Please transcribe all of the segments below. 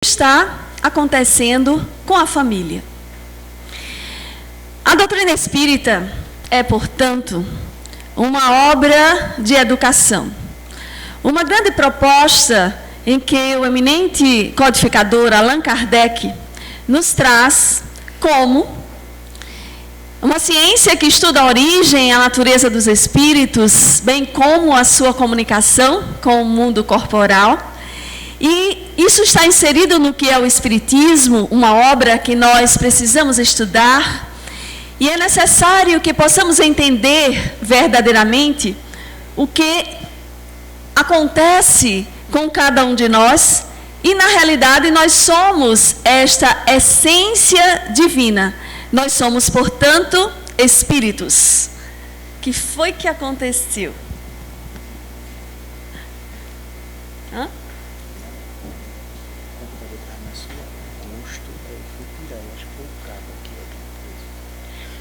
está acontecendo com a família. A doutrina espírita é, portanto, uma obra de educação. Uma grande proposta em que o eminente codificador Allan Kardec nos traz como uma ciência que estuda a origem e a natureza dos espíritos, bem como a sua comunicação com o mundo corporal. E isso está inserido no que é o Espiritismo, uma obra que nós precisamos estudar. E é necessário que possamos entender verdadeiramente o que acontece com cada um de nós. E, na realidade, nós somos esta essência divina. Nós somos, portanto, espíritos. O que foi que aconteceu? Hã?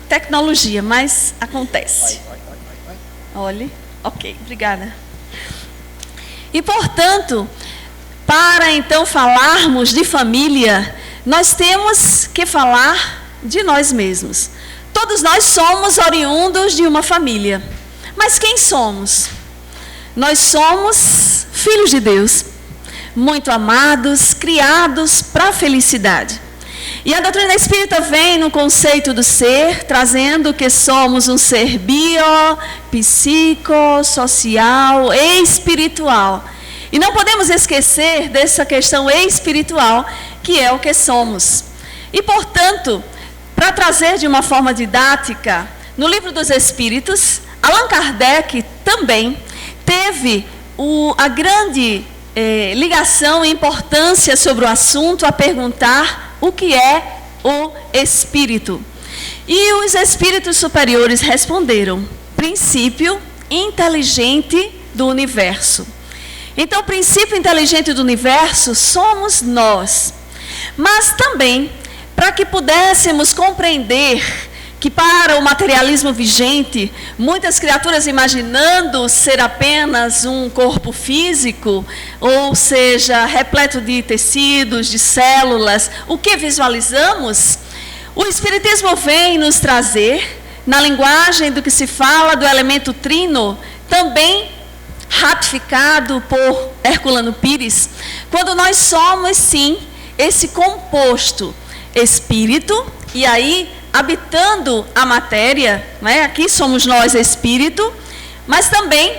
Tecnologia, mas acontece. Olhe, ok, obrigada. E, portanto, para então falarmos de família, nós temos que falar de nós mesmos. Todos nós somos oriundos de uma família. Mas quem somos? Nós somos filhos de Deus, muito amados, criados para a felicidade. E a doutrina espírita vem no conceito do ser, trazendo que somos um ser bio, psico, social e espiritual. E não podemos esquecer dessa questão espiritual, que é o que somos. E, portanto, para trazer de uma forma didática, no Livro dos Espíritos, Allan Kardec também teve a grande ligação e importância sobre o assunto a perguntar o que é o espírito. E os espíritos superiores responderam: princípio inteligente do universo. Então, o princípio inteligente do universo somos nós. Mas também, para que pudéssemos compreender que para o materialismo vigente, muitas criaturas imaginando ser apenas um corpo físico, ou seja, repleto de tecidos, de células, o que visualizamos, o Espiritismo vem nos trazer, na linguagem do que se fala do elemento trino, também ratificado por Herculano Pires, quando nós somos, sim, esse composto espírito, e aí habitando a matéria, né? Aqui somos nós espírito, mas também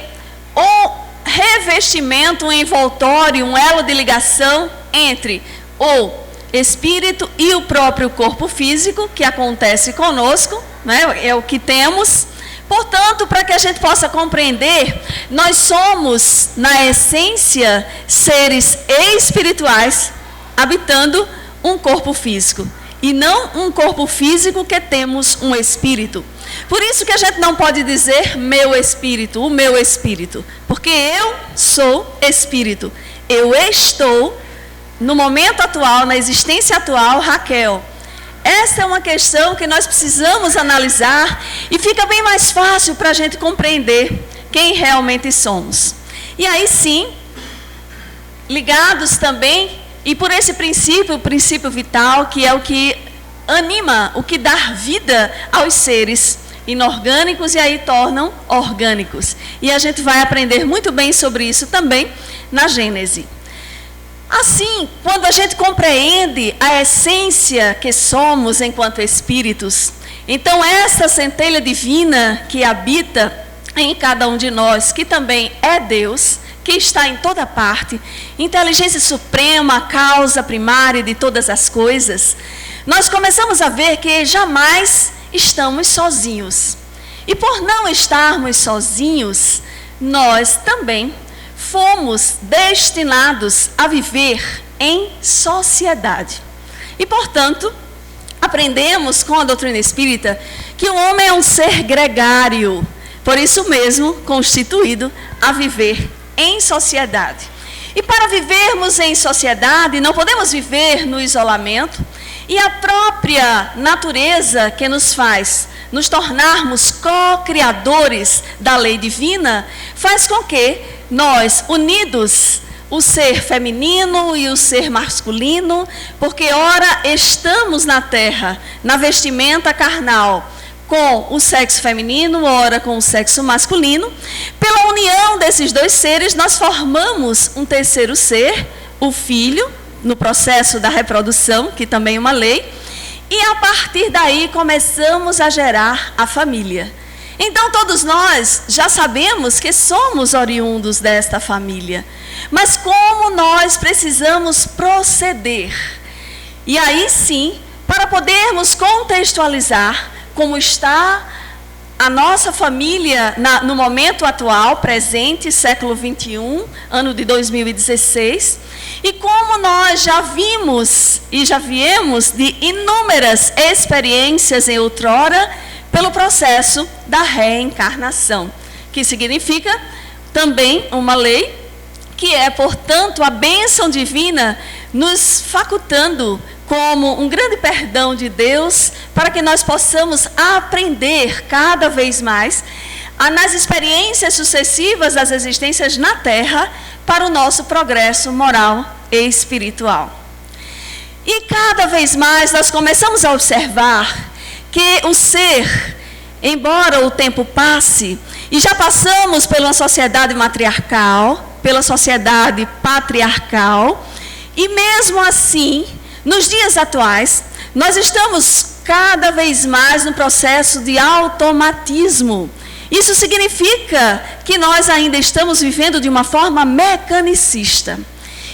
o revestimento, um envoltório, um elo de ligação entre o espírito e o próprio corpo físico, que acontece conosco, né? É o que temos. Portanto, para que a gente possa compreender, nós somos, na essência, seres espirituais, habitando um corpo físico. E não um corpo físico que temos um espírito. Por isso que a gente não pode dizer meu espírito, o meu espírito. Porque eu sou espírito. Eu estou, no momento atual, na existência atual, Raquel. Essa é uma questão que nós precisamos analisar e fica bem mais fácil para a gente compreender quem realmente somos. E aí sim, ligados também, e por esse princípio, o princípio vital, que é o que anima, o que dá vida aos seres inorgânicos e aí tornam orgânicos. E a gente vai aprender muito bem sobre isso também na Gênese. Assim, quando a gente compreende a essência que somos enquanto espíritos, então essa centelha divina que habita em cada um de nós, que também é Deus, que está em toda parte, inteligência suprema, a causa primária de todas as coisas, nós começamos a ver que jamais estamos sozinhos. E por não estarmos sozinhos, nós também fomos destinados a viver em sociedade. E, portanto, aprendemos com a doutrina espírita que o homem é um ser gregário, por isso mesmo constituído a viver em sociedade. E para vivermos em sociedade, não podemos viver no isolamento, e a própria natureza que nos faz nos tornarmos co-criadores da lei divina, faz com que nós, unidos o ser feminino e o ser masculino, porque ora estamos na terra, na vestimenta carnal, com o sexo feminino, ora com o sexo masculino. Pela união desses dois seres, nós formamos um terceiro ser, o filho, no processo da reprodução, que também é uma lei, e a partir daí começamos a gerar a família. Então todos nós já sabemos que somos oriundos desta família, mas como nós precisamos proceder? E aí sim, para podermos contextualizar como está a nossa família no momento atual, presente, século 21, ano de 2016, e como nós já vimos e já viemos de inúmeras experiências em outrora pelo processo da reencarnação, que significa também uma lei, que é, portanto, a bênção divina nos facultando como um grande perdão de Deus, para que nós possamos aprender cada vez mais nas experiências sucessivas das existências na Terra, para o nosso progresso moral e espiritual. E cada vez mais nós começamos a observar que o ser, embora o tempo passe, e já passamos pela sociedade matriarcal, pela sociedade patriarcal, e mesmo assim, nos dias atuais, nós estamos cada vez mais no processo de automatismo. Isso significa que nós ainda estamos vivendo de uma forma mecanicista.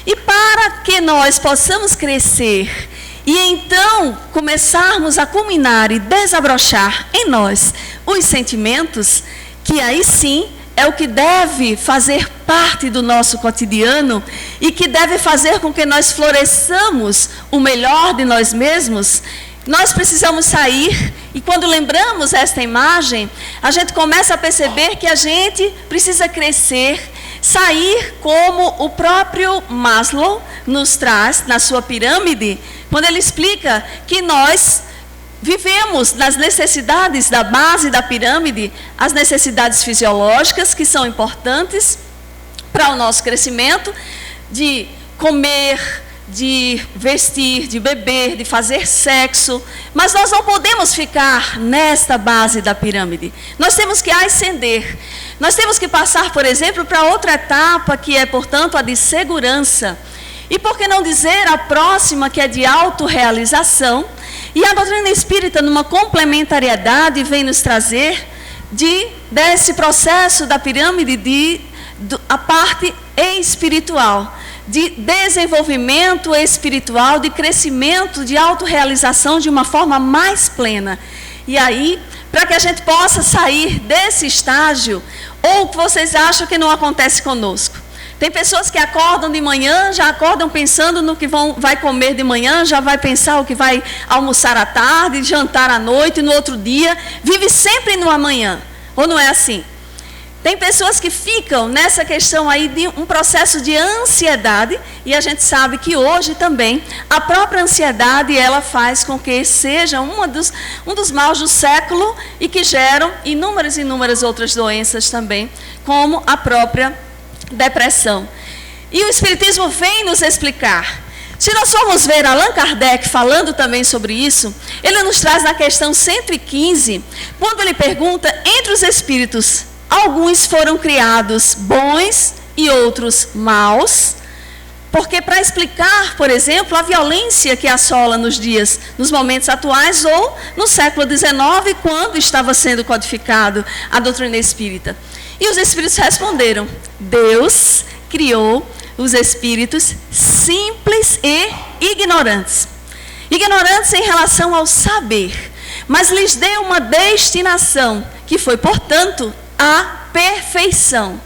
E para que nós possamos crescer e então começarmos a culminar e desabrochar em nós os sentimentos, que aí sim é o que deve fazer parte do nosso cotidiano e que deve fazer com que nós floresçamos o melhor de nós mesmos, nós precisamos sair. E quando lembramos esta imagem, a gente começa a perceber que a gente precisa crescer, sair como o próprio Maslow nos traz na sua pirâmide, quando ele explica que nós vivemos nas necessidades da base da pirâmide, as necessidades fisiológicas, que são importantes para o nosso crescimento, de comer, de vestir, de beber, de fazer sexo, mas nós não podemos ficar nesta base da pirâmide. Nós temos que ascender. Nós temos que passar, por exemplo, para outra etapa, que é, portanto, a de segurança. E por que não dizer a próxima, que é de autorrealização? E a doutrina espírita, numa complementariedade, vem nos trazer desse processo da pirâmide, a parte espiritual, de desenvolvimento espiritual, de crescimento, de autorrealização de uma forma mais plena. E aí, para que a gente possa sair desse estágio, ou que vocês acham que não acontece conosco? Tem pessoas que acordam de manhã, já acordam pensando no que vai comer de manhã, já vai pensar o que vai almoçar à tarde, jantar à noite, no outro dia, vive sempre no amanhã. Ou não é assim? Tem pessoas que ficam nessa questão aí de um processo de ansiedade, e a gente sabe que hoje também a própria ansiedade, ela faz com que seja um dos maus do século e que geram inúmeras outras doenças também, como a própria depressão. E o Espiritismo vem nos explicar. Se nós formos ver Allan Kardec falando também sobre isso, ele nos traz na questão 115, quando ele pergunta, entre os espíritos, alguns foram criados bons e outros maus, porque para explicar, por exemplo, a violência que assola nos momentos atuais ou no século XIX, quando estava sendo codificado a doutrina espírita. E os espíritos responderam, Deus criou os espíritos simples e ignorantes. Ignorantes em relação ao saber, mas lhes deu uma destinação, que foi, portanto, a perfeição.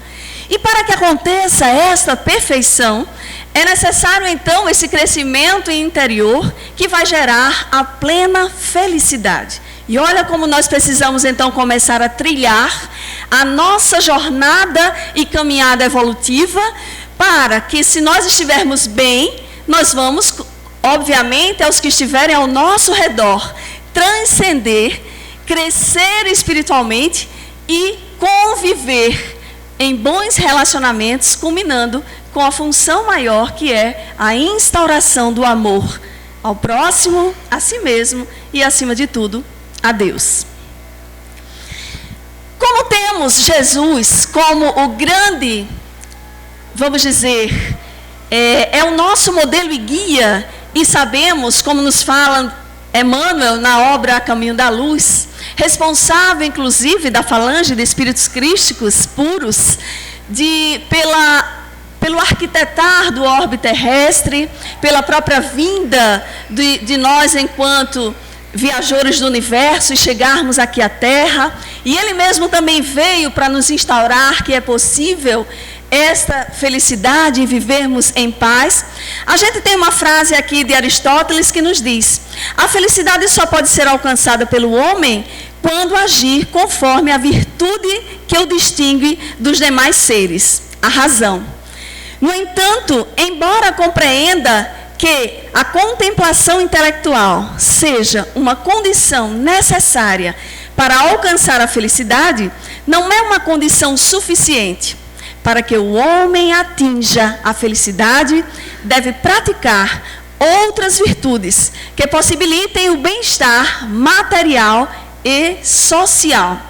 E para que aconteça esta perfeição, é necessário então esse crescimento interior que vai gerar a plena felicidade. E olha como nós precisamos então começar a trilhar a nossa jornada e caminhada evolutiva, para que, se nós estivermos bem, nós vamos, obviamente, aos que estiverem ao nosso redor, transcender, crescer espiritualmente e conviver em bons relacionamentos, culminando com a função maior que é a instauração do amor ao próximo, a si mesmo e, acima de tudo, a Deus. Como temos Jesus como o grande, vamos dizer, é o nosso modelo e guia, e sabemos, como nos fala Emmanuel na obra A Caminho da Luz, responsável inclusive da falange de espíritos crísticos puros, pelo arquitetar do orbe terrestre, pela própria vinda de nós enquanto viajores do universo e chegarmos aqui à Terra, e Ele mesmo também veio para nos instaurar que é possível esta felicidade e vivermos em paz. A gente tem uma frase aqui de Aristóteles que nos diz: a felicidade só pode ser alcançada pelo homem quando agir conforme a virtude que o distingue dos demais seres, a razão. No entanto, embora compreenda que a contemplação intelectual seja uma condição necessária para alcançar a felicidade, não é uma condição suficiente. Para que o homem atinja a felicidade, deve praticar outras virtudes que possibilitem o bem-estar material e social.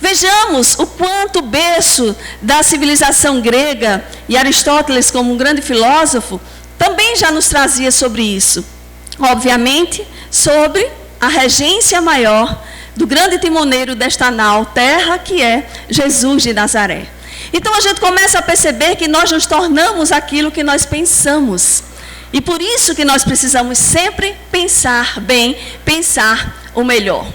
Vejamos o quanto o berço da civilização grega, e Aristóteles, como um grande filósofo, também já nos trazia sobre isso. Obviamente, sobre a regência maior do grande timoneiro desta nau terra, que é Jesus de Nazaré. Então a gente começa a perceber que nós nos tornamos aquilo que nós pensamos. E por isso que nós precisamos sempre pensar bem, pensar o melhor.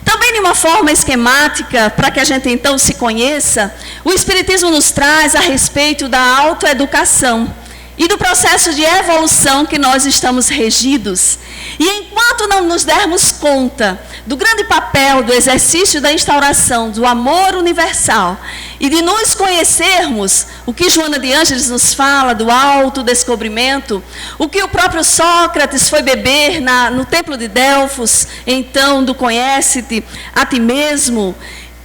Também de uma forma esquemática, para que a gente então se conheça, o Espiritismo nos traz a respeito da autoeducação e do processo de evolução que nós estamos regidos. E enquanto não nos dermos conta do grande papel do exercício da instauração do amor universal e de nos conhecermos, o que Joana de Ângeles nos fala do autodescobrimento, o que o próprio Sócrates foi beber no templo de Delfos, então do conhece-te a ti mesmo,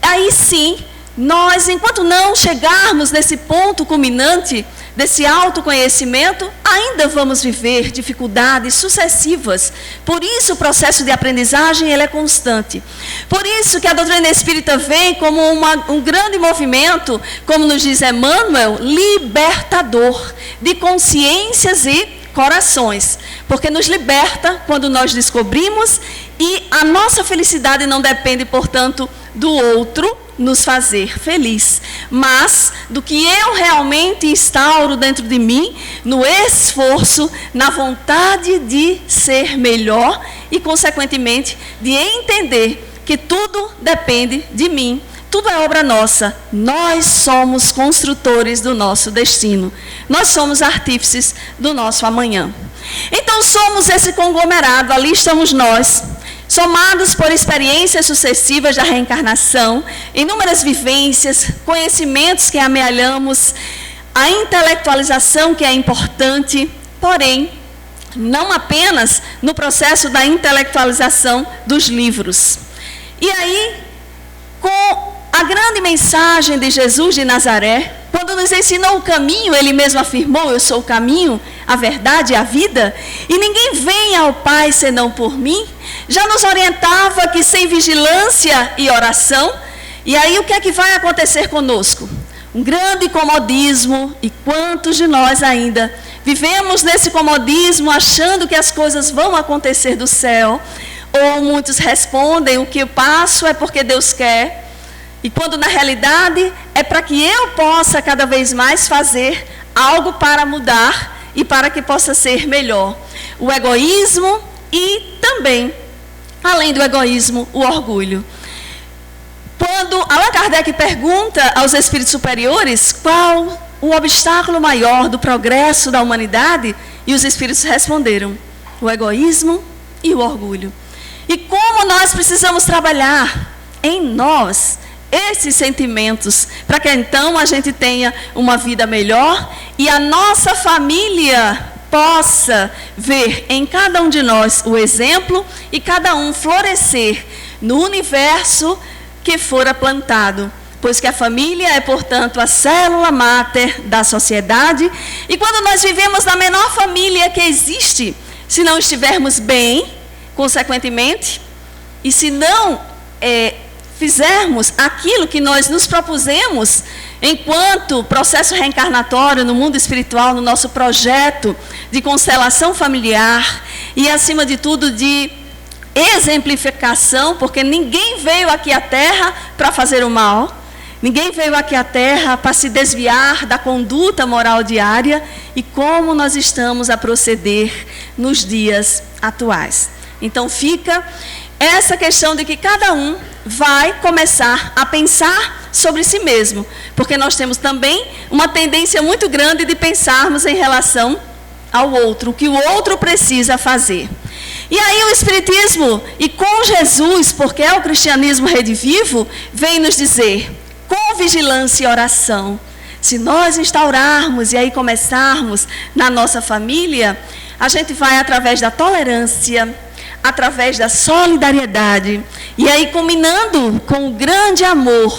aí sim, nós, enquanto não chegarmos nesse ponto culminante desse autoconhecimento, ainda vamos viver dificuldades sucessivas. Por isso o processo de aprendizagem ele é constante. Por isso que a doutrina espírita vem como um grande movimento, como nos diz Emmanuel, libertador de consciências e corações. Porque nos liberta quando nós descobrimos, e a nossa felicidade não depende, portanto, do outro nos fazer feliz, mas do que eu realmente instauro dentro de mim, no esforço, na vontade de ser melhor e, consequentemente, de entender que tudo depende de mim, tudo é obra nossa. Nós somos construtores do nosso destino, nós somos artífices do nosso amanhã. Então somos esse conglomerado, ali estamos nós, somados por experiências sucessivas da reencarnação, inúmeras vivências, conhecimentos que amealhamos, a intelectualização que é importante, porém, não apenas no processo da intelectualização dos livros. E aí, com a grande mensagem de Jesus de Nazaré, quando nos ensinou o caminho, ele mesmo afirmou: eu sou o caminho, a verdade e a vida, e ninguém vem ao Pai senão por mim, já nos orientava que sem vigilância e oração, e aí o que é que vai acontecer conosco? Um grande comodismo, e quantos de nós ainda vivemos nesse comodismo, achando que as coisas vão acontecer do céu, ou muitos respondem: o que eu passo é porque Deus quer, e quando na realidade é para que eu possa cada vez mais fazer algo para mudar e para que possa ser melhor. O egoísmo e também, além do egoísmo, o orgulho. Quando Allan Kardec pergunta aos espíritos superiores qual o obstáculo maior do progresso da humanidade, e os espíritos responderam: o egoísmo e o orgulho. E como nós precisamos trabalhar em nós esses sentimentos, para que então a gente tenha uma vida melhor e a nossa família possa ver em cada um de nós o exemplo e cada um florescer no universo que fora plantado. pois que a família é, portanto, a célula máter da sociedade. E quando nós vivemos na menor família que existe, se não estivermos bem, consequentemente, e se não fizermos aquilo que nós nos propusemos enquanto processo reencarnatório no mundo espiritual, no nosso projeto de constelação familiar e, acima de tudo, de exemplificação, porque ninguém veio aqui à Terra para fazer o mal, ninguém veio aqui à Terra para se desviar da conduta moral diária e como nós estamos a proceder nos dias atuais. Então fica essa questão de que cada um vai começar a pensar sobre si mesmo, porque nós temos também uma tendência muito grande de pensarmos em relação ao outro, o que o outro precisa fazer. E aí o Espiritismo, e com Jesus, porque é o cristianismo redivivo, vem nos dizer, com vigilância e oração, se nós instaurarmos e aí começarmos na nossa família, a gente vai através da tolerância, através da solidariedade, e aí combinando com o grande amor,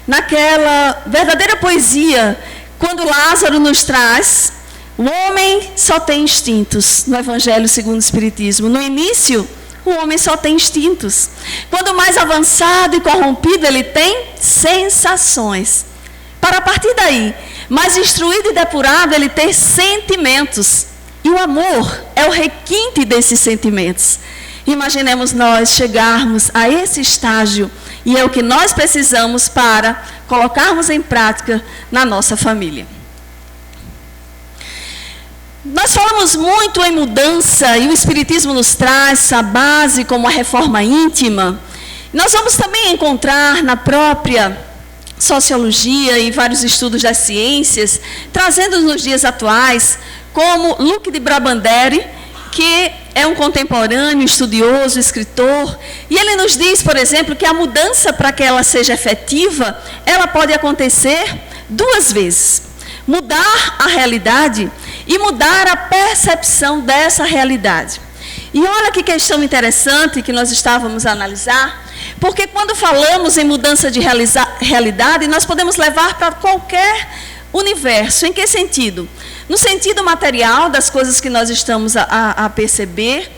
naquela verdadeira poesia, quando Lázaro nos traz, o homem só tem instintos, no Evangelho segundo o Espiritismo. No início, o homem só tem instintos. Quando mais avançado e corrompido, ele tem sensações. Para a partir daí, mais instruído e depurado, ele tem sentimentos. E o amor é o requinte desses sentimentos. Imaginemos nós chegarmos a esse estágio, e é o que nós precisamos para colocarmos em prática na nossa família. Nós falamos muito em mudança, e o Espiritismo nos traz a base como a reforma íntima. Nós vamos também encontrar na própria sociologia e vários estudos das ciências, trazendo nos dias atuais, como Luc de Brabandere, que é um contemporâneo, estudioso, escritor, e ele nos diz, por exemplo, que a mudança, para que ela seja efetiva, ela pode acontecer duas vezes. Mudar a realidade e mudar a percepção dessa realidade. E olha que questão interessante que nós estávamos a analisar, porque quando falamos em mudança de realidade, nós podemos levar para qualquer universo. Em que sentido? No sentido material das coisas que nós estamos a perceber,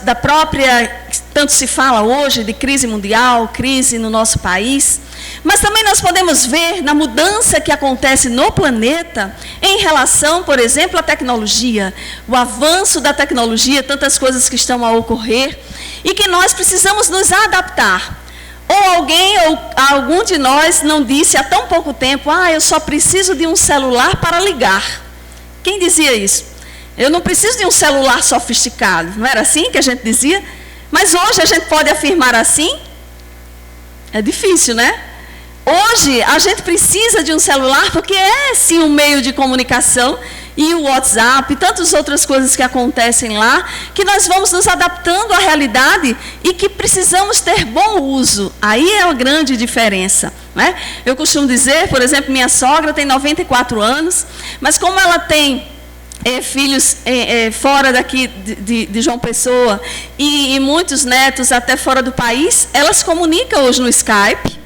da própria, tanto se fala hoje de crise mundial, crise no nosso país, mas também nós podemos ver na mudança que acontece no planeta em relação, por exemplo, à tecnologia, o avanço da tecnologia, tantas coisas que estão a ocorrer e que nós precisamos nos adaptar. Ou alguém, ou algum de nós não disse há tão pouco tempo, eu só preciso de um celular para ligar. Quem dizia isso? Eu não preciso de um celular sofisticado. Não era assim que a gente dizia? Mas hoje a gente pode afirmar assim? É difícil, né? Hoje a gente precisa de um celular porque é sim um meio de comunicação, e o WhatsApp e tantas outras coisas que acontecem lá, que nós vamos nos adaptando à realidade e que precisamos ter bom uso. Aí é a grande diferença, né? Eu costumo dizer, por exemplo, minha sogra tem 94 anos, mas como ela tem filhos fora daqui de João Pessoa e muitos netos até fora do país, ela se comunica hoje no Skype,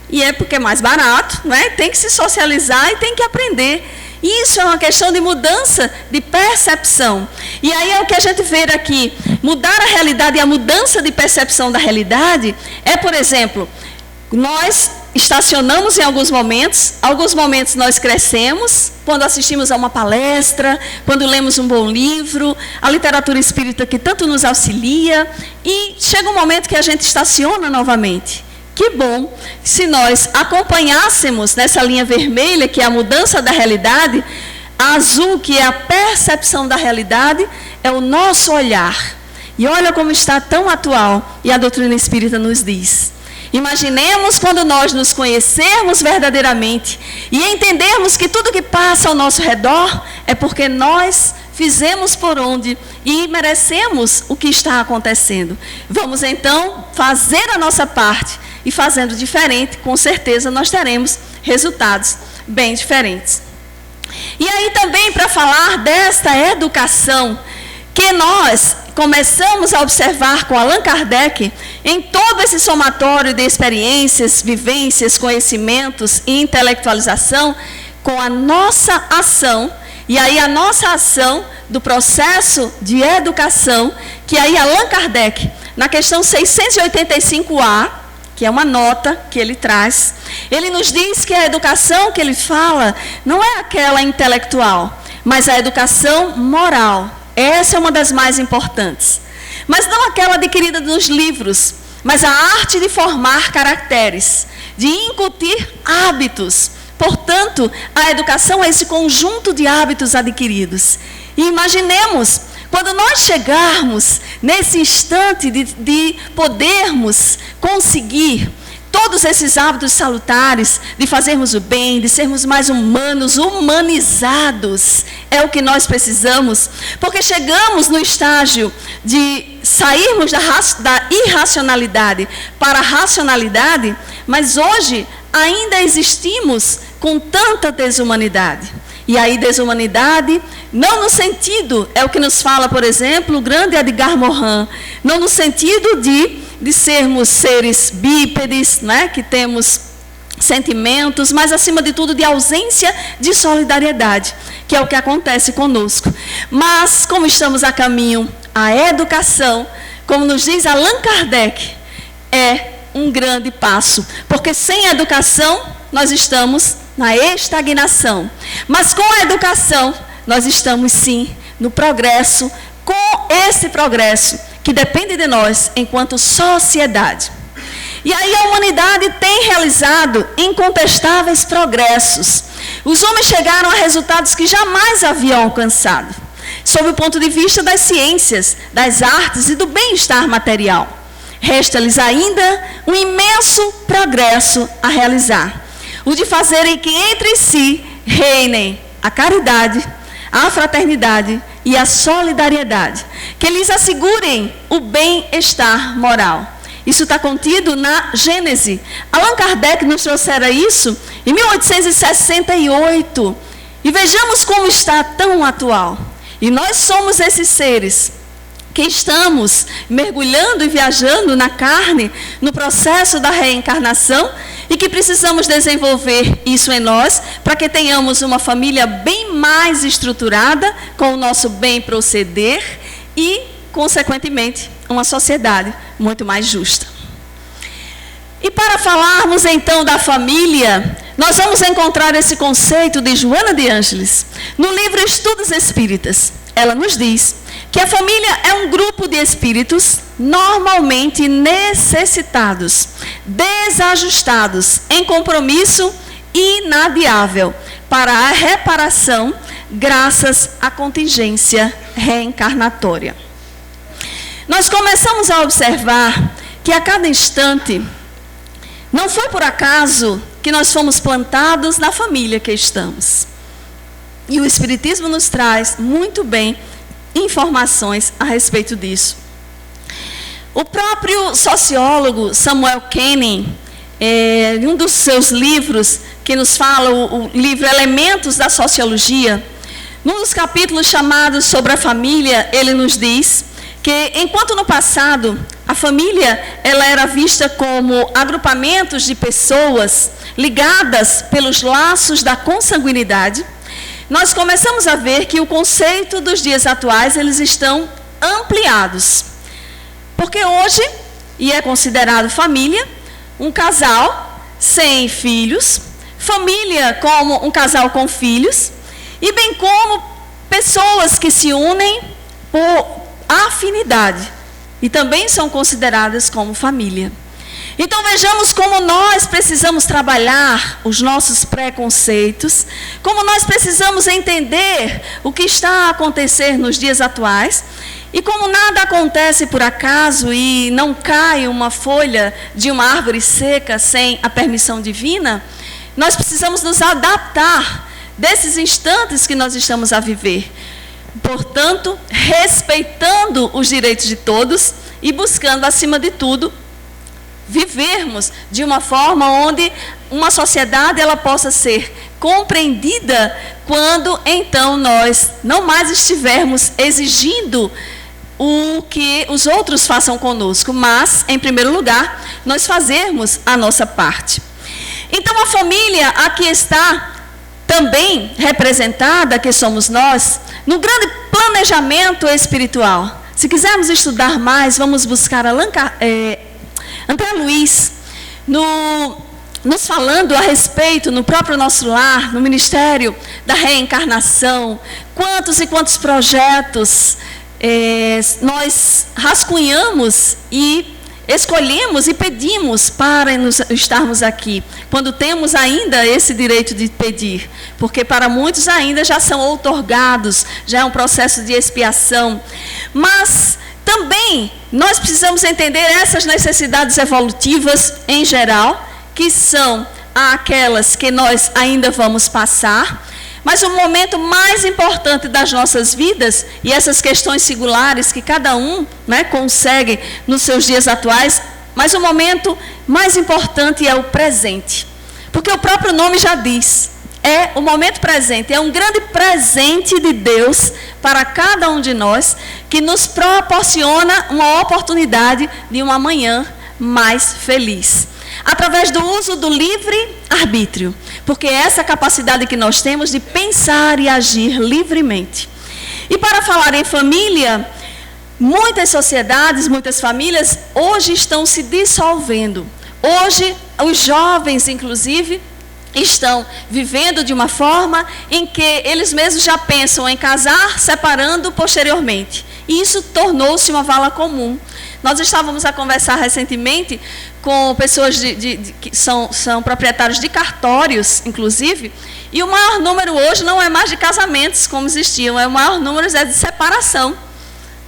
e é porque é mais barato, né? Tem que se socializar e tem que aprender. Isso é uma questão de mudança de percepção. E aí é o que a gente vê aqui. Mudar a realidade e a mudança de percepção da realidade é, por exemplo, nós estacionamos em alguns momentos nós crescemos, quando assistimos a uma palestra, quando lemos um bom livro, a literatura espírita que tanto nos auxilia, e chega um momento que a gente estaciona novamente. Que bom se nós acompanhássemos nessa linha vermelha, que é a mudança da realidade, a azul, que é a percepção da realidade, é o nosso olhar. E olha como está tão atual, e a doutrina espírita nos diz. Imaginemos quando nós nos conhecermos verdadeiramente e entendermos que tudo que passa ao nosso redor é porque nós fizemos por onde e merecemos o que está acontecendo. Vamos então fazer a nossa parte, e fazendo diferente, com certeza nós teremos resultados bem diferentes. E aí também, para falar desta educação, que nós começamos a observar com Allan Kardec em todo esse somatório de experiências, vivências, conhecimentos e intelectualização, com a nossa ação, e aí a nossa ação do processo de educação, que aí Allan Kardec, na questão 685A, que é uma nota que ele traz, ele nos diz que a educação que ele fala não é aquela intelectual, mas a educação moral. Essa é uma das mais importantes. Mas não aquela adquirida nos livros, mas a arte de formar caracteres, de incutir hábitos. Portanto, a educação é esse conjunto de hábitos adquiridos. E imaginemos, quando nós chegarmos nesse instante de podermos conseguir todos esses hábitos salutares, de fazermos o bem, de sermos mais humanos, humanizados, é o que nós precisamos, porque chegamos no estágio de sairmos da irracionalidade para a racionalidade, mas hoje ainda existimos com tanta desumanidade. E aí desumanidade, não no sentido, é o que nos fala, por exemplo, o grande Edgar Morin, não no sentido de sermos seres bípedes, né, que temos sentimentos, mas acima de tudo de ausência de solidariedade, que é o que acontece conosco. Mas como estamos a caminho à educação, como nos diz Allan Kardec, é um grande passo, porque sem educação nós estamos na estagnação, mas com a educação nós estamos sim no progresso, com esse progresso que depende de nós enquanto sociedade. E aí a humanidade tem realizado incontestáveis progressos. Os homens chegaram a resultados que jamais haviam alcançado, sob o ponto de vista das ciências, das artes e do bem-estar material. Resta-lhes ainda um imenso progresso a realizar, o de fazerem que entre si reinem a caridade, a fraternidade e a solidariedade, que lhes assegurem o bem-estar moral. Isso está contido na Gênese. Allan Kardec nos trouxera isso em 1868. E vejamos como está tão atual. E nós somos esses seres que estamos mergulhando e viajando na carne, no processo da reencarnação, e que precisamos desenvolver isso em nós, para que tenhamos uma família bem mais estruturada, com o nosso bem proceder, e, consequentemente, uma sociedade muito mais justa. E para falarmos então da família, nós vamos encontrar esse conceito de Joana de Ângeles no livro Estudos Espíritas. Ela nos diz que a família é um grupo de espíritos normalmente necessitados, desajustados, em compromisso inadiável para a reparação, graças à contingência reencarnatória. Nós começamos a observar que a cada instante, não foi por acaso que nós fomos plantados na família que estamos. E o Espiritismo nos traz muito bem informações a respeito disso. O próprio sociólogo Samuel Canning, em um dos seus livros, que nos fala, o livro Elementos da Sociologia, num dos capítulos chamados sobre a família, ele nos diz que, enquanto no passado a família ela era vista como agrupamentos de pessoas ligadas pelos laços da consanguinidade, nós começamos a ver que o conceito dos dias atuais, eles estão ampliados. Porque hoje, e é considerado família, um casal sem filhos, família como um casal com filhos, e bem como pessoas que se unem por afinidade, e também são consideradas como família. Então vejamos como nós precisamos trabalhar os nossos preconceitos, como nós precisamos entender o que está a acontecer nos dias atuais, e como nada acontece por acaso e não cai uma folha de uma árvore seca sem a permissão divina, nós precisamos nos adaptar desses instantes que nós estamos a viver. Portanto, respeitando os direitos de todos e buscando, acima de tudo, vivermos de uma forma onde uma sociedade ela possa ser compreendida quando então nós não mais estivermos exigindo o que os outros façam conosco, mas, em primeiro lugar, nós fazermos a nossa parte. Então, a família aqui está também representada, que somos nós, no grande planejamento espiritual. Se quisermos estudar mais, vamos buscar André Luiz, nos falando a respeito, no próprio nosso lar, no ministério da reencarnação, quantos e quantos projetos nós rascunhamos e escolhemos e pedimos para estarmos aqui, quando temos ainda esse direito de pedir, porque para muitos ainda já são outorgados, já é um processo de expiação, mas também nós precisamos entender essas necessidades evolutivas em geral, que são aquelas que nós ainda vamos passar, mas o momento mais importante das nossas vidas, e essas questões singulares que cada um consegue nos seus dias atuais, mas o momento mais importante é o presente. Porque o próprio nome já diz, é o momento presente, é um grande presente de Deus para cada um de nós, que nos proporciona uma oportunidade de um amanhã mais feliz. Através do uso do livre-arbítrio, porque é essa capacidade que nós temos de pensar e agir livremente. E para falar em família, muitas sociedades, muitas famílias hoje estão se dissolvendo. Hoje, os jovens, inclusive, estão vivendo de uma forma em que eles mesmos já pensam em casar, separando posteriormente. E isso tornou-se uma vala comum. Nós estávamos a conversar recentemente com pessoas que são proprietários de cartórios, inclusive, e o maior número hoje não é mais de casamentos, como existiam, o maior número é de separação,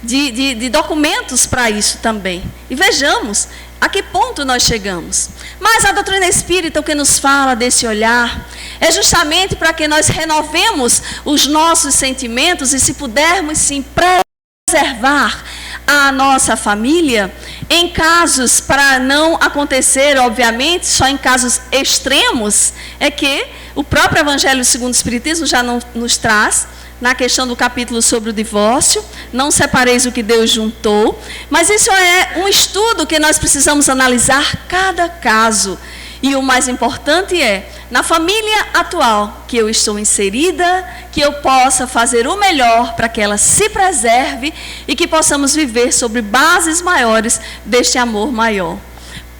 de documentos para isso também. E vejamos a que ponto nós chegamos. Mas a doutrina espírita, o que nos fala desse olhar, é justamente para que nós renovemos os nossos sentimentos e, se pudermos, sim, preservar a nossa família, em casos, para não acontecer, obviamente, só em casos extremos, é que o próprio Evangelho segundo o Espiritismo já nos traz, na questão do capítulo sobre o divórcio, não separeis o que Deus juntou, mas isso é um estudo que nós precisamos analisar cada caso. E o mais importante é, na família atual que eu estou inserida, que eu possa fazer o melhor para que ela se preserve e que possamos viver sobre bases maiores deste amor maior.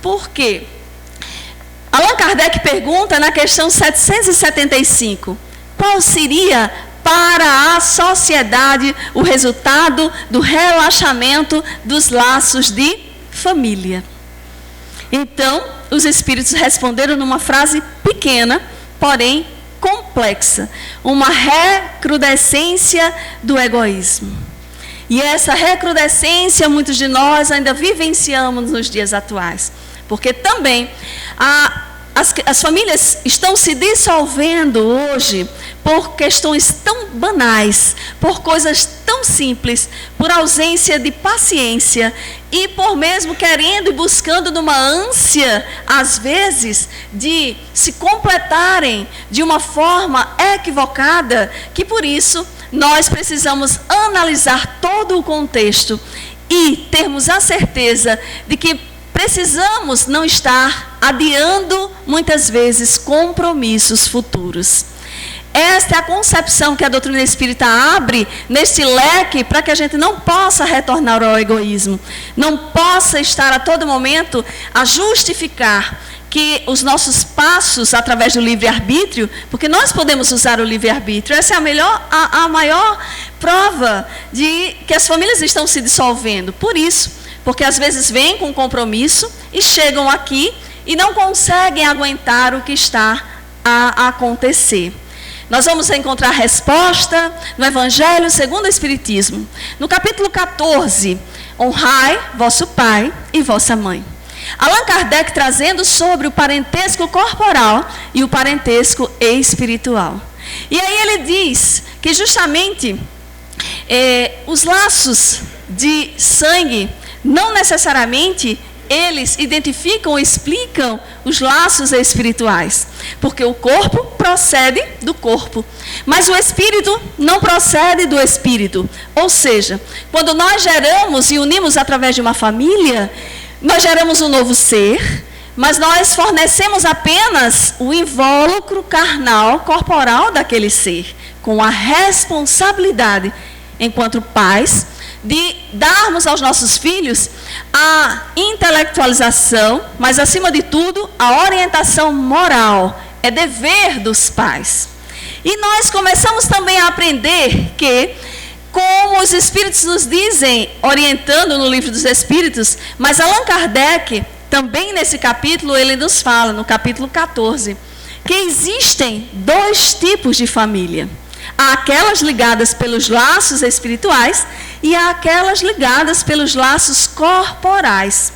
Por quê? Allan Kardec pergunta na questão 775, qual seria para a sociedade o resultado do relaxamento dos laços de família? Então, os espíritos responderam numa frase pequena, porém complexa. Uma recrudescência do egoísmo. E essa recrudescência, muitos de nós ainda vivenciamos nos dias atuais. Porque também as famílias estão se dissolvendo hoje por questões tão banais, por coisas tão simples, por ausência de paciência e por mesmo querendo e buscando numa ânsia, às vezes, de se completarem de uma forma equivocada, que por isso nós precisamos analisar todo o contexto e termos a certeza de que precisamos não estar adiando, muitas vezes, compromissos futuros. Esta é a concepção que a doutrina espírita abre neste leque para que a gente não possa retornar ao egoísmo, não possa estar a todo momento a justificar que os nossos passos através do livre-arbítrio, porque nós podemos usar o livre-arbítrio, essa é a maior prova de que as famílias estão se dissolvendo. Por isso, porque às vezes vêm com compromisso e chegam aqui e não conseguem aguentar o que está a acontecer. Nós vamos encontrar resposta no Evangelho segundo o Espiritismo. No capítulo 14, honrai vosso pai e vossa mãe. Allan Kardec trazendo sobre o parentesco corporal e o parentesco espiritual. E aí ele diz que justamente os laços de sangue, não necessariamente eles identificam ou explicam os laços espirituais. porque o corpo procede do corpo, mas o espírito não procede do espírito. Ou seja, quando nós geramos e unimos através de uma família, nós geramos um novo ser, mas nós fornecemos apenas o invólucro carnal, corporal daquele ser, com a responsabilidade, enquanto pais, de darmos aos nossos filhos a intelectualização, mas acima de tudo, a orientação moral. É dever dos pais. E nós começamos também a aprender que, como os Espíritos nos dizem, orientando no Livro dos Espíritos, mas Allan Kardec, também nesse capítulo, ele nos fala, no capítulo 14, que existem 2 tipos de família. Há aquelas ligadas pelos laços espirituais e há aquelas ligadas pelos laços corporais.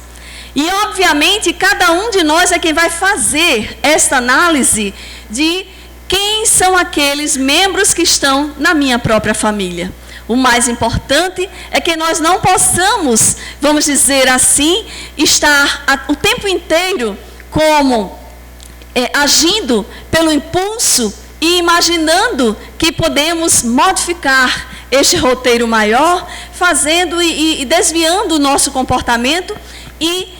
E, obviamente, cada um de nós é quem vai fazer esta análise de quem são aqueles membros que estão na minha própria família. O mais importante é que nós não possamos, vamos dizer assim, estar o tempo inteiro como agindo pelo impulso e imaginando que podemos modificar este roteiro maior, fazendo e desviando o nosso comportamento e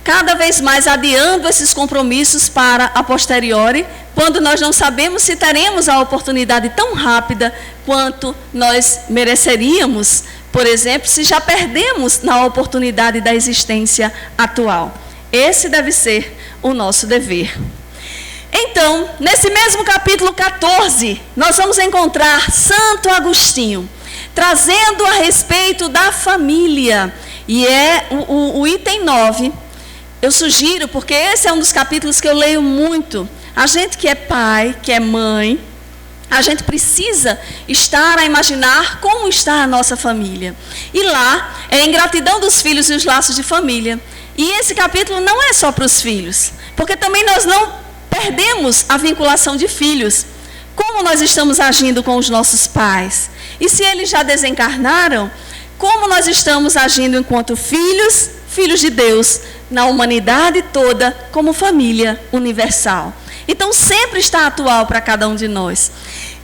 cada vez mais adiando esses compromissos para a posteriori, quando nós não sabemos se teremos a oportunidade tão rápida quanto nós mereceríamos, por exemplo, se já perdemos na oportunidade da existência atual. Esse deve ser o nosso dever. Então, nesse mesmo capítulo 14, nós vamos encontrar Santo Agostinho, trazendo a respeito da família. E é o item 9. Eu sugiro, porque esse é um dos capítulos que eu leio muito. A gente que é pai, que é mãe, a gente precisa estar a imaginar como está a nossa família. E lá é a ingratidão dos filhos e os laços de família. E esse capítulo não é só para os filhos, porque também nós não perdemos a vinculação de filhos. Como nós estamos agindo com os nossos pais? E se eles já desencarnaram, como nós estamos agindo enquanto filhos, filhos de Deus, na humanidade toda, como família universal? Então, sempre está atual para cada um de nós.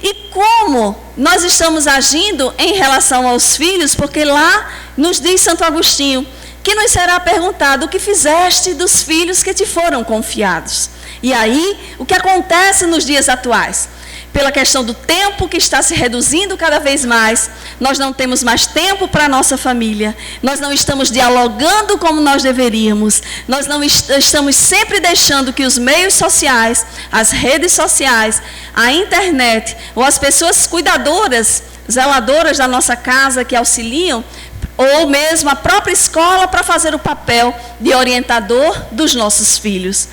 E como nós estamos agindo em relação aos filhos, porque lá nos diz Santo Agostinho, que nos será perguntado: o que fizeste dos filhos que te foram confiados? E aí, o que acontece nos dias atuais? Pela questão do tempo que está se reduzindo cada vez mais, nós não temos mais tempo para a nossa família, nós não estamos dialogando como nós deveríamos, nós não estamos sempre deixando que os meios sociais, as redes sociais, a internet, ou as pessoas cuidadoras, zeladoras da nossa casa que auxiliam, ou mesmo a própria escola para fazer o papel de orientador dos nossos filhos.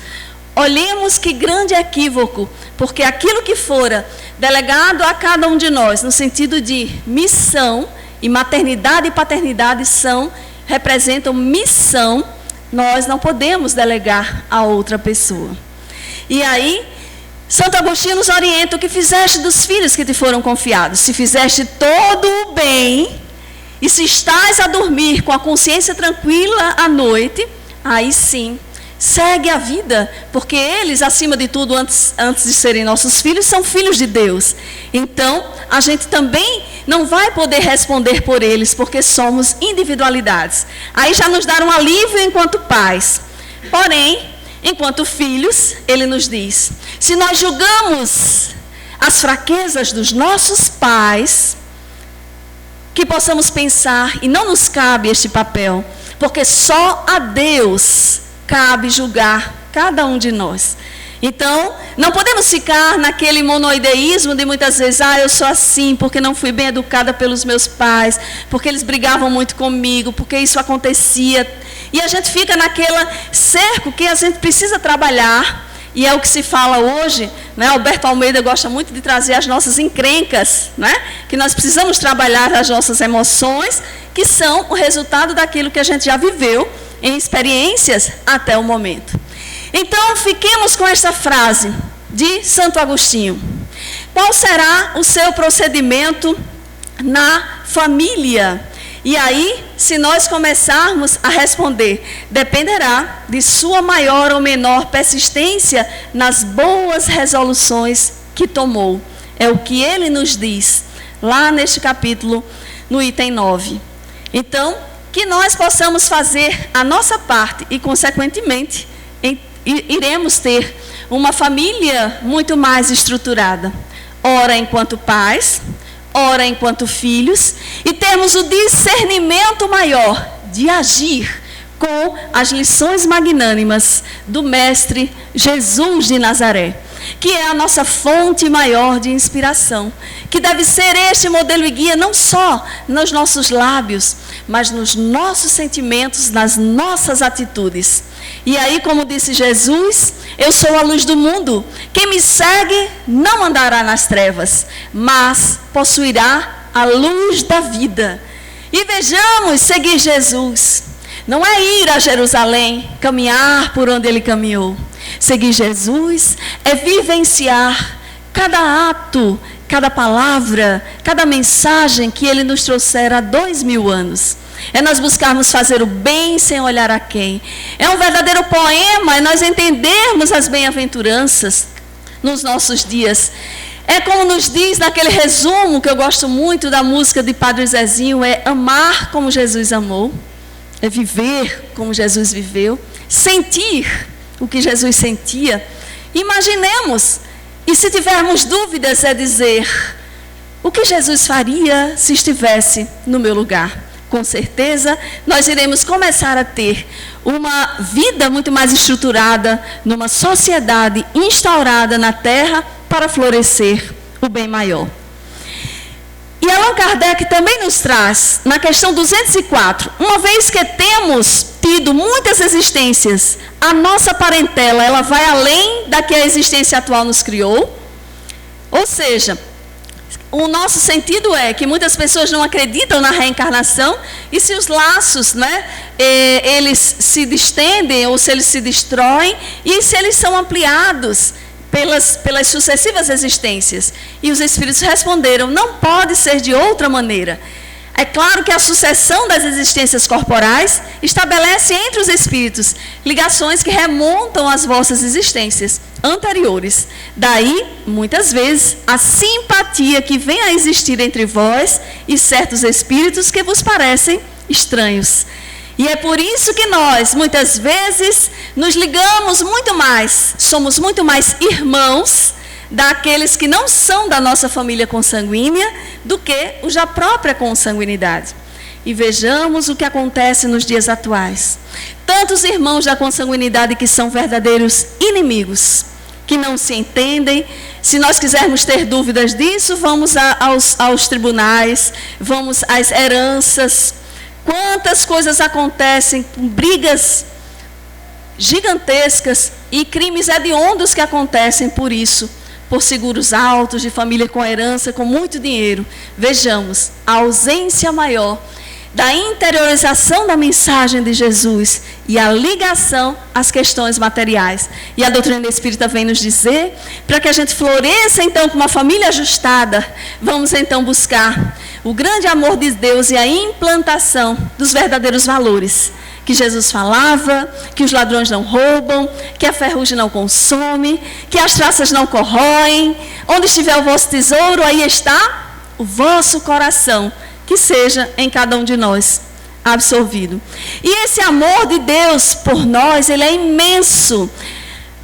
Olhemos que grande equívoco, porque aquilo que fora delegado a cada um de nós, no sentido de missão, e maternidade e paternidade representam missão, nós não podemos delegar a outra pessoa. E aí, Santo Agostinho nos orienta: o que fizeste dos filhos que te foram confiados? Se fizeste todo o bem, e se estás a dormir com a consciência tranquila à noite, aí sim, segue a vida, porque eles, acima de tudo, antes de serem nossos filhos, são filhos de Deus. Então, a gente também não vai poder responder por eles, porque somos individualidades. Aí já nos dá um alívio enquanto pais. Porém, enquanto filhos, ele nos diz: se nós julgamos as fraquezas dos nossos pais, que possamos pensar, e não nos cabe este papel, porque só a Deus cabe julgar cada um de nós. Então, não podemos ficar naquele monoideísmo de muitas vezes: eu sou assim porque não fui bem educada pelos meus pais, porque eles brigavam muito comigo, porque isso acontecia. E a gente fica naquele cerco que a gente precisa trabalhar, e é o que se fala hoje, né? Alberto Almeida gosta muito de trazer as nossas encrencas, né? Que nós precisamos trabalhar as nossas emoções, que são o resultado daquilo que a gente já viveu em experiências até o momento. Então, fiquemos com esta frase de Santo Agostinho: qual será o seu procedimento na família? E aí, se nós começarmos a responder, dependerá de sua maior ou menor persistência nas boas resoluções que tomou. É o que ele nos diz lá neste capítulo, no item 9. Então, que nós possamos fazer a nossa parte e, consequentemente, iremos ter uma família muito mais estruturada. Ora, enquanto pais, ora, enquanto filhos, e termos o discernimento maior de agir com as lições magnânimas do Mestre Jesus de Nazaré, que é a nossa fonte maior de inspiração, que deve ser este modelo e guia não só nos nossos lábios, mas nos nossos sentimentos, nas nossas atitudes. E aí, como disse Jesus, eu sou a luz do mundo. Quem me segue não andará nas trevas, mas possuirá a luz da vida. E vejamos, seguir Jesus não é ir a Jerusalém, caminhar por onde ele caminhou. Seguir Jesus é vivenciar cada ato, cada palavra, cada mensagem que ele nos trouxera há 2000 anos. É nós buscarmos fazer o bem sem olhar a quem. É um verdadeiro poema, é nós entendermos as bem-aventuranças nos nossos dias. É como nos diz naquele resumo que eu gosto muito da música de Padre Zezinho, é amar como Jesus amou, é viver como Jesus viveu, sentir o que Jesus sentia. Imaginemos, e se tivermos dúvidas, é dizer, o que Jesus faria se estivesse no meu lugar? Com certeza, nós iremos começar a ter uma vida muito mais estruturada, numa sociedade instaurada na Terra para florescer o bem maior. E Allan Kardec também nos traz, na questão 204, uma vez que temos tido muitas existências, a nossa parentela, ela vai além da que a existência atual nos criou. Ou seja, o nosso sentido é que muitas pessoas não acreditam na reencarnação, e se os laços, né, eles se distendem ou se eles se destroem, e se eles são ampliados pelas sucessivas existências. E os espíritos responderam, não pode ser de outra maneira. É claro que a sucessão das existências corporais estabelece entre os espíritos ligações que remontam às vossas existências anteriores. Daí, muitas vezes, a simpatia que vem a existir entre vós e certos espíritos que vos parecem estranhos. E é por isso que nós, muitas vezes, nos ligamos muito mais, somos muito mais irmãos daqueles que não são da nossa família consanguínea do que os da própria consanguinidade. E vejamos o que acontece nos dias atuais. Tantos irmãos da consanguinidade que são verdadeiros inimigos, que não se entendem. Se nós quisermos ter dúvidas disso, vamos aos tribunais, vamos às heranças. Quantas coisas acontecem com brigas gigantescas e crimes hediondos que acontecem por isso, por seguros altos, de família com herança, com muito dinheiro. Vejamos, a ausência maior da interiorização da mensagem de Jesus e a ligação às questões materiais. E a doutrina espírita vem nos dizer, para que a gente floresça então com uma família ajustada, vamos então buscar o grande amor de Deus e a implantação dos verdadeiros valores. Que Jesus falava, que os ladrões não roubam, que a ferrugem não consome, que as traças não corroem. Onde estiver o vosso tesouro, aí está o vosso coração, que seja em cada um de nós absorvido. E esse amor de Deus por nós, ele é imenso.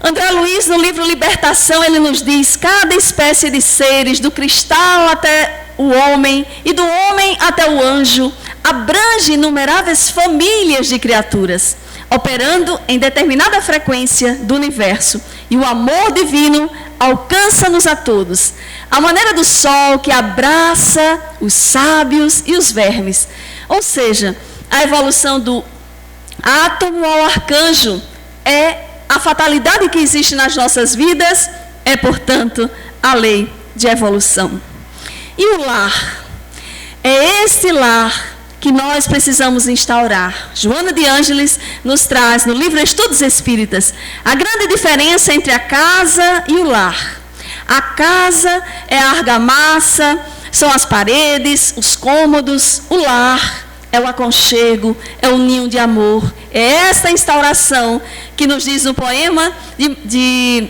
André Luiz, no livro Libertação, ele nos diz, cada espécie de seres, do cristal até o homem, e do homem até o anjo, abrange inumeráveis famílias de criaturas, operando em determinada frequência do universo. E o amor divino alcança-nos a todos, à maneira do sol que abraça os sábios e os vermes. Ou seja, a evolução do átomo ao arcanjo é a fatalidade que existe nas nossas vidas, é, portanto, a lei de evolução. E o lar? É esse lar que nós precisamos instaurar. Joana de Ângeles nos traz, no livro Estudos Espíritas, a grande diferença entre a casa e o lar. A casa é a argamassa, são as paredes, os cômodos. O lar é o aconchego, é o ninho de amor. É esta instauração que nos diz no poema de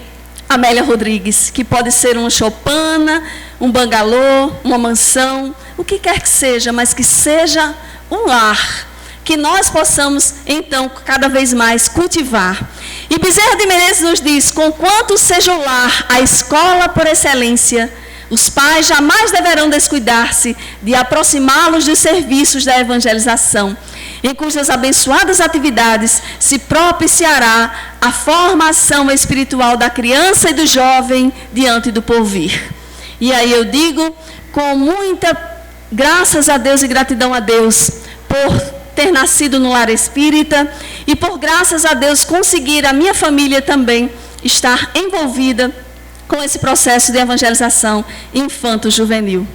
Amélia Rodrigues, que pode ser uma choupana, um bangalô, uma mansão, o que quer que seja, mas que seja um lar, que nós possamos, então, cada vez mais cultivar. E Bezerra de Menezes nos diz: conquanto seja o lar a escola por excelência, os pais jamais deverão descuidar-se de aproximá-los dos serviços da evangelização, em cujas abençoadas atividades se propiciará a formação espiritual da criança e do jovem diante do porvir. E aí eu digo, com muita graças a Deus e gratidão a Deus, por ter nascido no lar espírita e por graças a Deus conseguir a minha família também estar envolvida com esse processo de evangelização infanto-juvenil.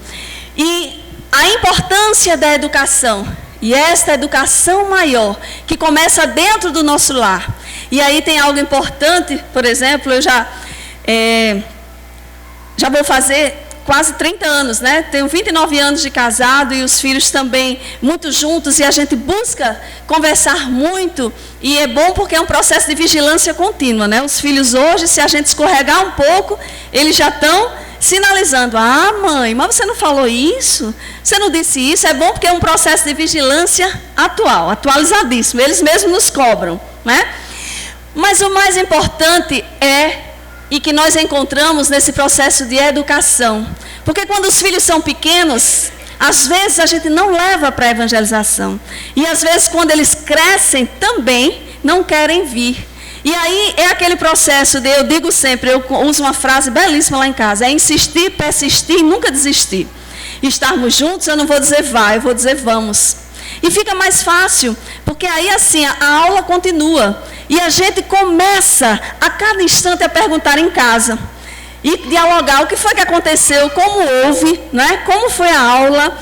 E a importância da educação, e esta educação maior, que começa dentro do nosso lar. E aí tem algo importante, por exemplo, eu já vou fazer quase 30 anos, né? Tenho 29 anos de casado e os filhos também muito juntos, e a gente busca conversar muito, e é bom porque é um processo de vigilância contínua, né? Os filhos hoje, se a gente escorregar um pouco, eles já estão sinalizando: ah, mãe, mas você não falou isso? Você não disse isso? É bom porque é um processo de vigilância atualizadíssimo, eles mesmos nos cobram, né? Mas o mais importante e que nós encontramos nesse processo de educação. Porque quando os filhos são pequenos, às vezes a gente não leva para a evangelização. E às vezes quando eles crescem também não querem vir. E aí é aquele processo eu digo sempre, eu uso uma frase belíssima lá em casa: é insistir, persistir e nunca desistir. Estarmos juntos, eu não vou dizer vai, eu vou dizer vamos. E fica mais fácil, porque aí assim a aula continua. E a gente começa a cada instante a perguntar em casa. E dialogar o que foi que aconteceu, como houve, né? Como foi a aula.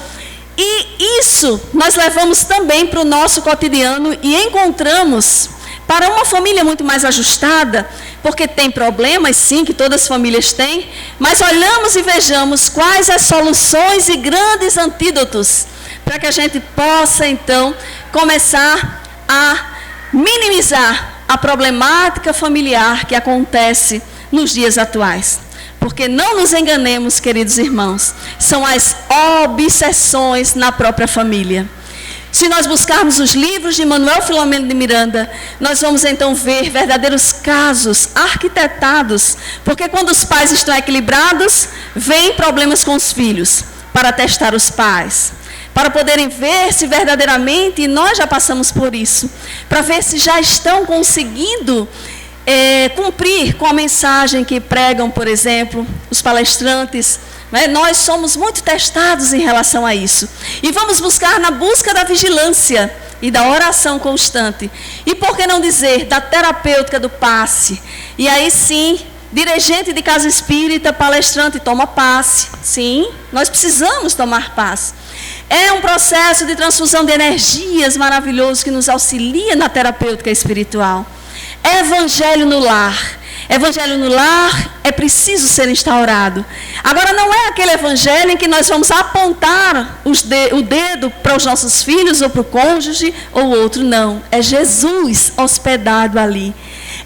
E isso nós levamos também para o nosso cotidiano e encontramos para uma família muito mais ajustada, porque tem problemas sim, que todas as famílias têm, mas olhamos e vejamos quais as soluções e grandes antídotos para que a gente possa então começar a minimizar a problemática familiar que acontece nos dias atuais. Porque não nos enganemos, queridos irmãos, são as obsessões na própria família. Se nós buscarmos os livros de Manuel Filomeno de Miranda, nós vamos então ver verdadeiros casos arquitetados, porque quando os pais estão equilibrados, vêm problemas com os filhos, para testar os pais, para poderem ver se verdadeiramente, e nós já passamos por isso, para ver se já estão conseguindo cumprir com a mensagem que pregam, por exemplo, os palestrantes. Né? Nós somos muito testados em relação a isso. E vamos buscar na busca da vigilância e da oração constante. E por que não dizer da terapêutica do passe? E aí sim, dirigente de casa espírita, palestrante, toma passe. Sim, nós precisamos tomar passe. É um processo de transfusão de energias maravilhoso que nos auxilia na terapêutica espiritual. Evangelho no lar. Evangelho no lar é preciso ser instaurado. Agora, não é aquele evangelho em que nós vamos apontar o dedo para os nossos filhos ou para o cônjuge ou outro, não. É Jesus hospedado ali.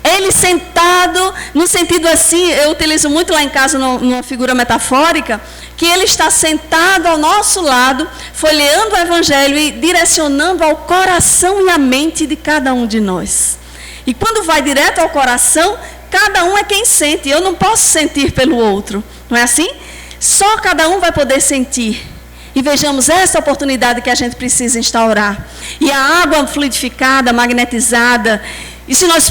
Ele sentado, no sentido assim, eu utilizo muito lá em casa numa figura metafórica, que ele está sentado ao nosso lado, folheando o evangelho e direcionando ao coração e à mente de cada um de nós. E quando vai direto ao coração, cada um é quem sente. Eu não posso sentir pelo outro, não é assim? Só cada um vai poder sentir. E vejamos essa oportunidade que a gente precisa instaurar. E a água fluidificada, magnetizada. E se nós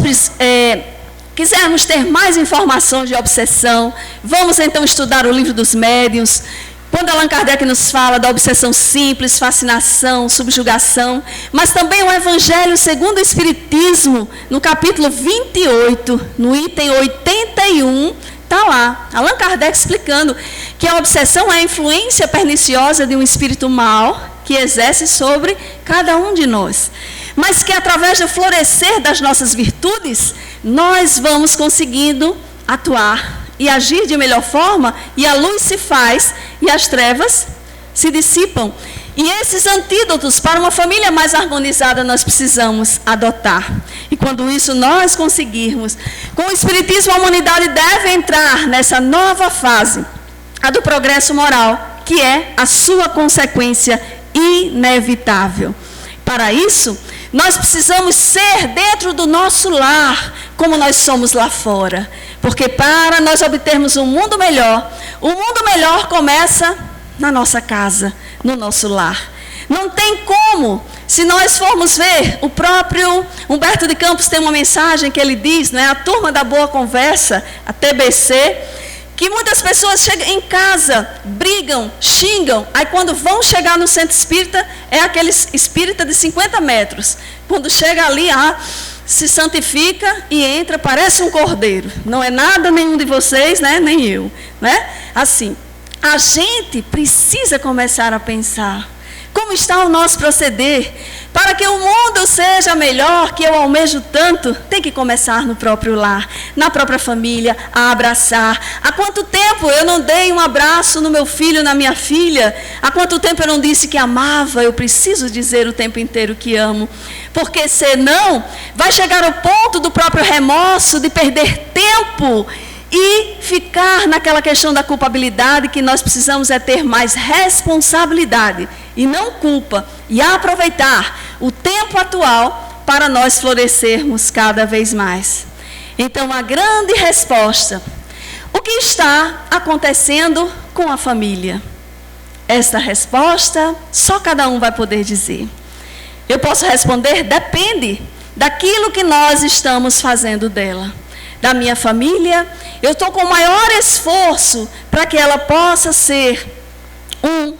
quisermos ter mais informações de obsessão, vamos então estudar o livro dos médiuns. Quando Allan Kardec nos fala da obsessão simples, fascinação, subjugação, mas também o Evangelho segundo o Espiritismo, no capítulo 28, no item 81, está lá, Allan Kardec explicando que a obsessão é a influência perniciosa de um espírito mau que exerce sobre cada um de nós. Mas que através do florescer das nossas virtudes, nós vamos conseguindo atuar e agir de melhor forma, e a luz se faz, e as trevas se dissipam. E esses antídotos para uma família mais harmonizada nós precisamos adotar. E quando isso nós conseguirmos, com o Espiritismo a humanidade deve entrar nessa nova fase, a do progresso moral, que é a sua consequência inevitável. Para isso, nós precisamos ser dentro do nosso lar, como nós somos lá fora. Porque para nós obtermos um mundo melhor, o mundo melhor começa na nossa casa, no nosso lar. Não tem como, se nós formos ver, o próprio Humberto de Campos tem uma mensagem que ele diz, né, a turma da boa conversa, a TBC, que muitas pessoas chegam em casa, brigam, xingam, aí quando vão chegar no centro espírita, é aquele espírita de 50 metros. Quando chega ali, se santifica e entra, parece um cordeiro. Não é nada nenhum de vocês, né, nem eu. Né? Assim, a gente precisa começar a pensar como está o nosso proceder. Para que o mundo seja melhor, que eu almejo tanto, tem que começar no próprio lar, na própria família, a abraçar. Há quanto tempo eu não dei um abraço no meu filho, na minha filha? Há quanto tempo eu não disse que amava? Eu preciso dizer o tempo inteiro que amo. Porque senão, vai chegar ao ponto do próprio remorso, de perder tempo e ficar naquela questão da culpabilidade, que nós precisamos é ter mais responsabilidade e não culpa, e aproveitar o tempo atual para nós florescermos cada vez mais. Então, a grande resposta: o que está acontecendo com a família? Esta resposta só cada um vai poder dizer. Eu posso responder: depende daquilo que nós estamos fazendo dela. Da minha família, eu estou com o maior esforço para que ela possa ser um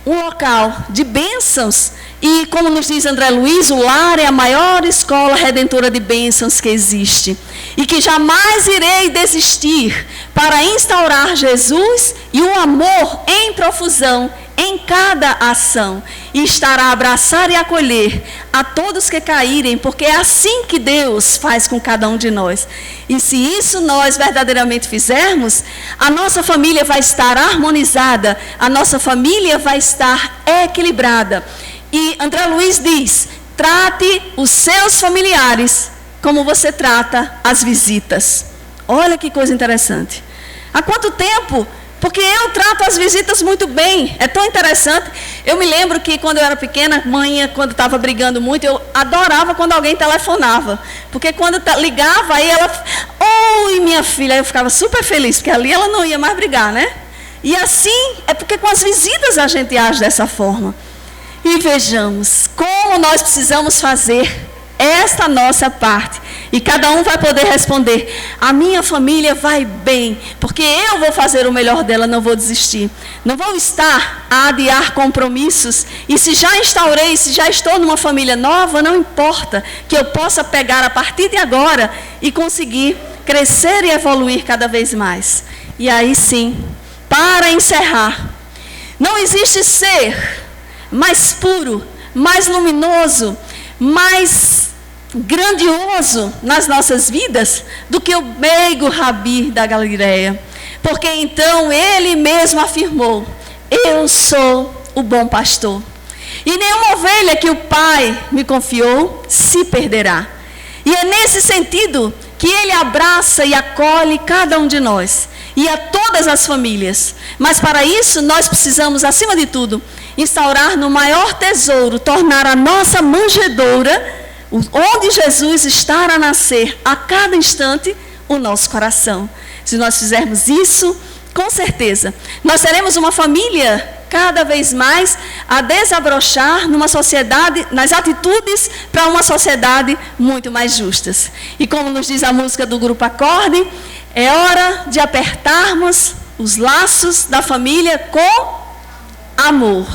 local de bênçãos. E como nos diz André Luiz, o lar é a maior escola redentora de bênçãos que existe. E que jamais irei desistir para instaurar Jesus e o amor em profusão em cada ação. E estar a abraçar e acolher a todos que caírem, porque é assim que Deus faz com cada um de nós. E se isso nós verdadeiramente fizermos, a nossa família vai estar harmonizada, a nossa família vai estar equilibrada. E André Luiz diz: trate os seus familiares como você trata as visitas. Olha que coisa interessante. Há quanto tempo? Porque eu trato as visitas muito bem. É tão interessante. Eu me lembro que quando eu era pequena, mãe, quando estava brigando muito, eu adorava quando alguém telefonava. Porque quando ligava, aí ela... Oi, minha filha. Aí eu ficava super feliz, porque ali ela não ia mais brigar, né? E assim, é porque com as visitas a gente age dessa forma. E vejamos como nós precisamos fazer esta nossa parte. E cada um vai poder responder: a minha família vai bem, porque eu vou fazer o melhor dela, não vou desistir. Não vou estar a adiar compromissos. E se já instaurei, se já estou numa família nova, não importa, que eu possa pegar a partir de agora e conseguir crescer e evoluir cada vez mais. E aí sim, para encerrar, não existe ser mais puro, mais luminoso, mais grandioso nas nossas vidas do que o meigo Rabi da Galileia. Porque então ele mesmo afirmou: eu sou o bom pastor, e nenhuma ovelha que o Pai me confiou se perderá. E é nesse sentido que ele abraça e acolhe cada um de nós e a todas as famílias. Mas para isso nós precisamos, acima de tudo, instaurar no maior tesouro, tornar a nossa manjedoura onde Jesus está a nascer a cada instante, o nosso coração. Se nós fizermos isso, com certeza, nós teremos uma família cada vez mais a desabrochar numa sociedade, nas atitudes para uma sociedade muito mais justas. E como nos diz a música do Grupo Acorde, é hora de apertarmos os laços da família com amor.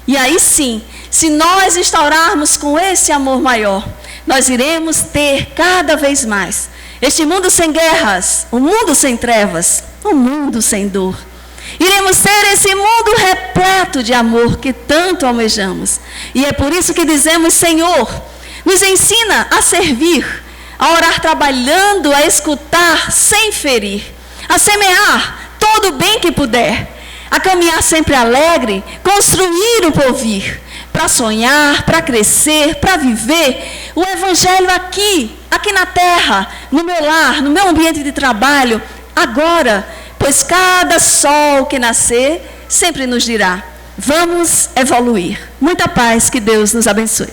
E aí sim, se nós instaurarmos com esse amor maior, nós iremos ter cada vez mais este mundo sem guerras, um mundo sem trevas, um mundo sem dor. Iremos ter esse mundo repleto de amor que tanto almejamos. E é por isso que dizemos: Senhor, nos ensina a servir, a orar trabalhando, a escutar sem ferir, a semear todo o bem que puder, a caminhar sempre alegre, construir o porvir, para sonhar, para crescer, para viver o Evangelho aqui na terra, no meu lar, no meu ambiente de trabalho, agora, pois cada sol que nascer sempre nos dirá: vamos evoluir. Muita paz, que Deus nos abençoe.